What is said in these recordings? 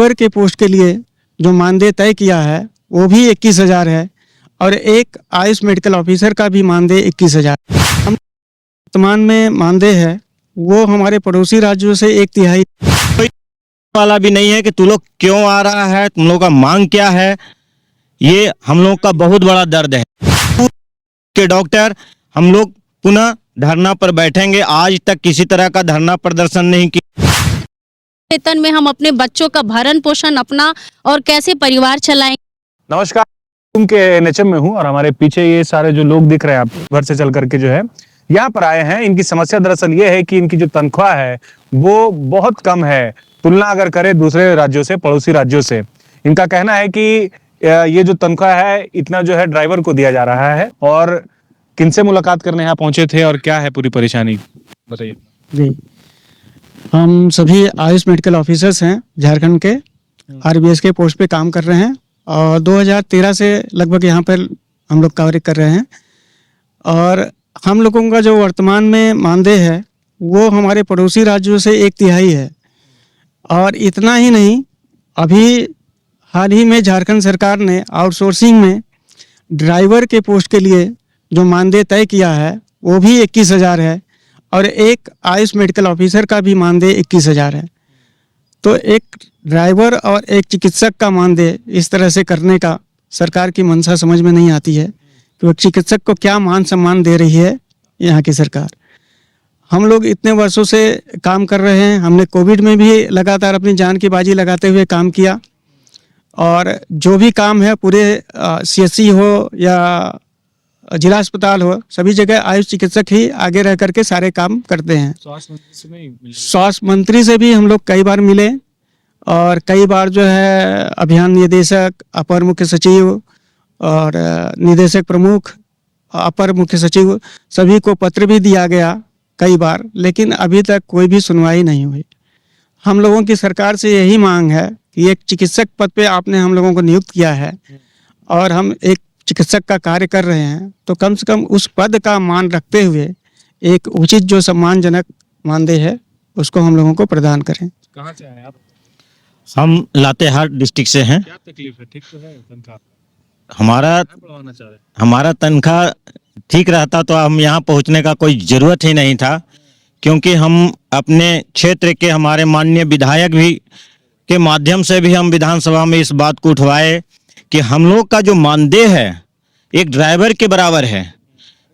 Driver के post के लिए जो मानदेय तय किया है वो भी 21,000 है और एक आयुष मेडिकल ऑफिसर का भी मानदेय 21,000। हम वर्तमान में मानदेय है वो हमारे पड़ोसी राज्यों से 1/3 वाला भी नहीं है कि तू लोग क्यों आ रहा है, तुम लोग का मांग क्या है। ये हम लोग का बहुत बड़ा दर्द है कि डॉक्टर हम लोग पुनः धरना पर बैठेंगे। आज तक किसी तरह का धरना प्रदर्शन नहीं किया। वेतन में हम अपने बच्चों का भरण पोषण अपना और कैसे परिवार चलाएंगे। नमस्कार, के एनएचएम में हूँ और हमारे पीछे ये सारे जो लोग दिख रहे हैं आपको घर से चल करके जो है यहाँ पर आए हैं। इनकी समस्या दरअसल ये है कि इनकी जो तनख्वाह है वो बहुत कम है तुलना अगर करें दूसरे राज्यों से, पड़ोसी राज्यों से। इनका कहना है कि ये जो तनख्वाह है इतना जो है ड्राइवर को दिया जा रहा है। और किनसे मुलाकात करने यहाँ पहुंचे थे और क्या है पूरी परेशानी बताइए। जी, हम सभी आयुष मेडिकल ऑफिसर्स हैं झारखंड के, आरबीएस के पोस्ट पे काम कर रहे हैं और 2013 से लगभग यहाँ पर हम लोग कार्य कर रहे हैं। और हम लोगों का जो वर्तमान में मानदेय है वो हमारे पड़ोसी राज्यों से 1/3 है। और इतना ही नहीं, अभी हाल ही में झारखंड सरकार ने आउटसोर्सिंग में ड्राइवर के पोस्ट के लिए जो मानदेय तय किया है वो भी 21,000 है और एक आयुष मेडिकल ऑफिसर का भी मानदेय 21,000 है। तो एक ड्राइवर और एक चिकित्सक का मानदेय इस तरह से करने का सरकार की मंशा समझ में नहीं आती है कि वो चिकित्सक को क्या मान सम्मान दे रही है यहाँ की सरकार। हम लोग इतने वर्षों से काम कर रहे हैं, हमने कोविड में भी लगातार अपनी जान की बाजी लगाते हुए काम किया और जो भी काम है पूरे सीएचसी हो या जिला अस्पताल हो, सभी जगह आयुष चिकित्सक ही आगे रह करके सारे काम करते हैं। स्वास्थ्य मंत्री से भी हम लोग कई बार मिले और कई बार जो है अभियान निदेशक, अपर मुख्य सचिव और निदेशक प्रमुख, अपर मुख्य सचिव सभी को पत्र भी दिया गया कई बार, लेकिन अभी तक कोई भी सुनवाई नहीं हुई। हम लोगों की सरकार से यही मांग है कि एक चिकित्सक पद पे आपने हम लोगों को नियुक्त किया है और हम एक चिकित्सक का कार्य कर रहे हैं, तो कम से कम उस पद का मान रखते हुए एक उचित जो सम्मानजनक मानदेय है उसको हम लोगों को प्रदान करें। कहाँ से आए आप? हम लातेहार डिस्ट्रिक्ट से हैं। क्या तकलीफ है? ठीक तो है तनख्वाह? हमारा तनख्वाह ठीक रहता तो हम यहाँ पहुँचने का कोई ज़रूरत ही नहीं था, क्योंकि हम अपने क्षेत्र के हमारे माननीय विधायक भी के माध्यम से भी हम विधानसभा में इस बात को उठवाए कि हम लोग का जो मानदेय है एक ड्राइवर के बराबर है।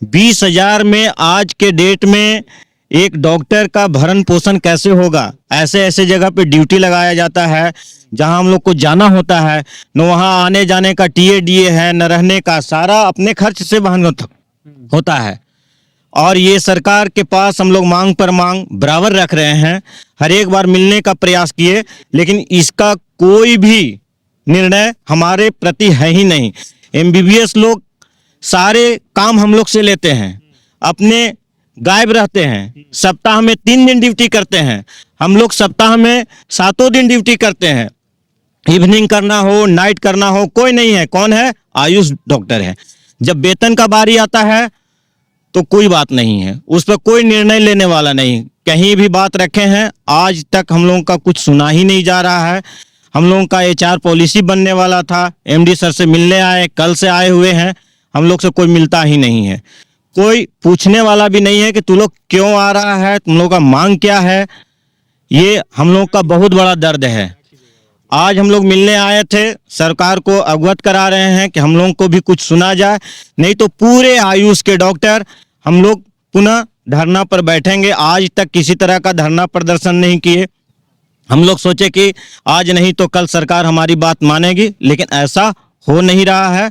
20,000 में आज के डेट में एक डॉक्टर का भरण पोषण कैसे होगा। ऐसे ऐसे जगह पे ड्यूटी लगाया जाता है जहां हम लोग को जाना होता है, न वहां आने जाने का टीए है, न रहने का, सारा अपने खर्च से वहन होता है। और ये सरकार के पास हम लोग मांग पर मांग बराबर रख रहे हैं, हर एक बार मिलने का प्रयास किए, लेकिन इसका कोई भी निर्णय हमारे प्रति है ही नहीं। एमबीबीएस लोग सारे काम हम लोग से लेते हैं, अपने गायब रहते हैं, सप्ताह में 3 दिन ड्यूटी करते हैं। हम लोग सप्ताह में 7 दिन ड्यूटी करते हैं, इवनिंग करना हो, नाइट करना हो, कोई नहीं है। कौन है? आयुष डॉक्टर है। जब वेतन का बारी आता है तो कोई बात नहीं है, उस पर कोई निर्णय लेने वाला नहीं। कहीं भी बात रखे हैं, आज तक हम लोगों का कुछ सुना ही नहीं जा रहा है। हम लोगों का एचआर पॉलिसी बनने वाला था, एमडी सर से मिलने आए, कल से आए हुए हैं, हम लोग से कोई मिलता ही नहीं है। कोई पूछने वाला भी नहीं है कि तू लोग क्यों आ रहा है, तुम लोग का मांग क्या है। ये हम लोग का बहुत बड़ा दर्द है। आज हम लोग मिलने आए थे, सरकार को अवगत करा रहे हैं कि हम लोगों को भी कुछ सुना जाए, नहीं तो पूरे आयुष के डॉक्टर हम लोग पुनः धरना पर बैठेंगे। आज तक किसी तरह का धरना प्रदर्शन नहीं किए। हम लोग सोचे कि आज नहीं तो कल सरकार हमारी बात मानेगी, लेकिन ऐसा हो नहीं रहा है।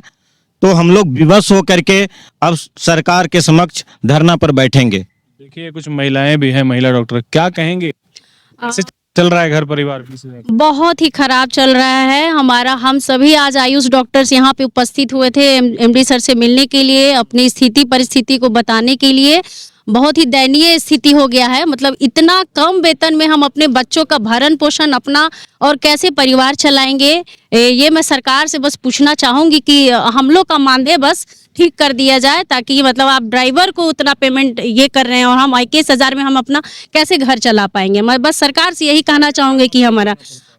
तो हम लोग विवश होकर के अब सरकार के समक्ष धरना पर बैठेंगे। देखिए कुछ महिलाएं भी हैं, महिला डॉक्टर, क्या कहेंगे? कैसे चल रहा है घर परिवार? बहुत ही खराब चल रहा है हमारा। हम सभी आज आयुष डॉक्टर्स यहाँ पे उपस्थित हुए थे एमडी सर से मिलने के लिए, अपनी स्थिति परिस्थिति को बताने के लिए। बहुत ही दयनीय स्थिति हो गया है, मतलब इतना कम वेतन में हम अपने बच्चों का भरण पोषण अपना और कैसे परिवार चलाएंगे। ये मैं सरकार से बस पूछना चाहूँगी कि हम लोग का मानदेय बस ठीक कर दिया जाए, ताकि मतलब आप ड्राइवर को उतना पेमेंट ये कर रहे हैं और हम 21,000 में हम अपना कैसे घर चला पाएंगे। मैं बस सरकार से यही कहना चाहूँगी कि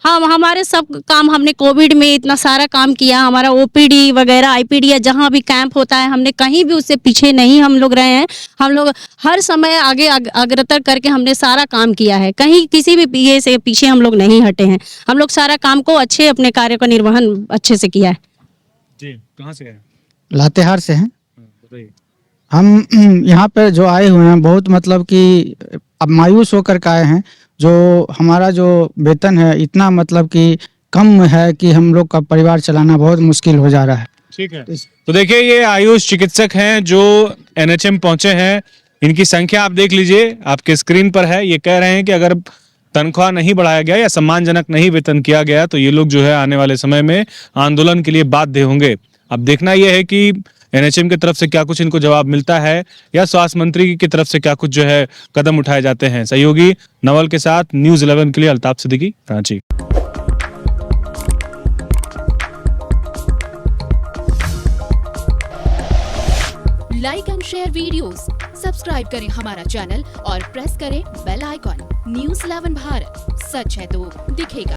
हम हमारे सब काम हमने कोविड में इतना सारा काम किया, हमारा ओपीडी वगैरह आईपीडी या जहाँ भी कैंप होता है हमने कहीं भी उससे पीछे नहीं हम लोग रहे हैं। हम लोग हर समय आगे अग्रतर करके हमने सारा काम किया है, कहीं किसी भी ये से पीछे हम लोग नहीं हटे हैं। हम लोग सारा काम को अच्छे अपने कार्य का निर्वहन अच्छे से किया है। जी, कहाँ से है? लातेहार से हैं बताइए। हम। यहाँ पर जो आए हुए हैं बहुत मतलब कि अब मायूस होकर के आए हैं। जो हमारा जो वेतन है इतना मतलब कि कम है कि हम लोग का परिवार चलाना बहुत मुश्किल हो जा रहा है। ठीक है। तो देखिए ये आयुष चिकित्सक हैं जो एनएचएम पहुंचे हैं। इनकी संख्या आप देख लीजिए, आपके स्क्रीन पर है। ये कह रहे हैं कि अगर तनख्वाह नहीं बढ़ाया गया या सम्मानजनक नहीं वेतन किया गया तो ये लोग जो है आने वाले समय में आंदोलन के लिए बाध्य होंगे। अब देखना यह है कि एनएचएम की तरफ से क्या कुछ इनको जवाब मिलता है या स्वास्थ्य मंत्री की तरफ से क्या कुछ जो है कदम उठाए जाते हैं। सहयोगी नवल के साथ न्यूज़ 11 के लिए Altaf Siddiqui, Ranchi. Like and share videos, subscribe करें हमारा चैनल और प्रेस करें बेल आइकॉन। न्यूज़ 11 भारत, सच है तो दिखेगा।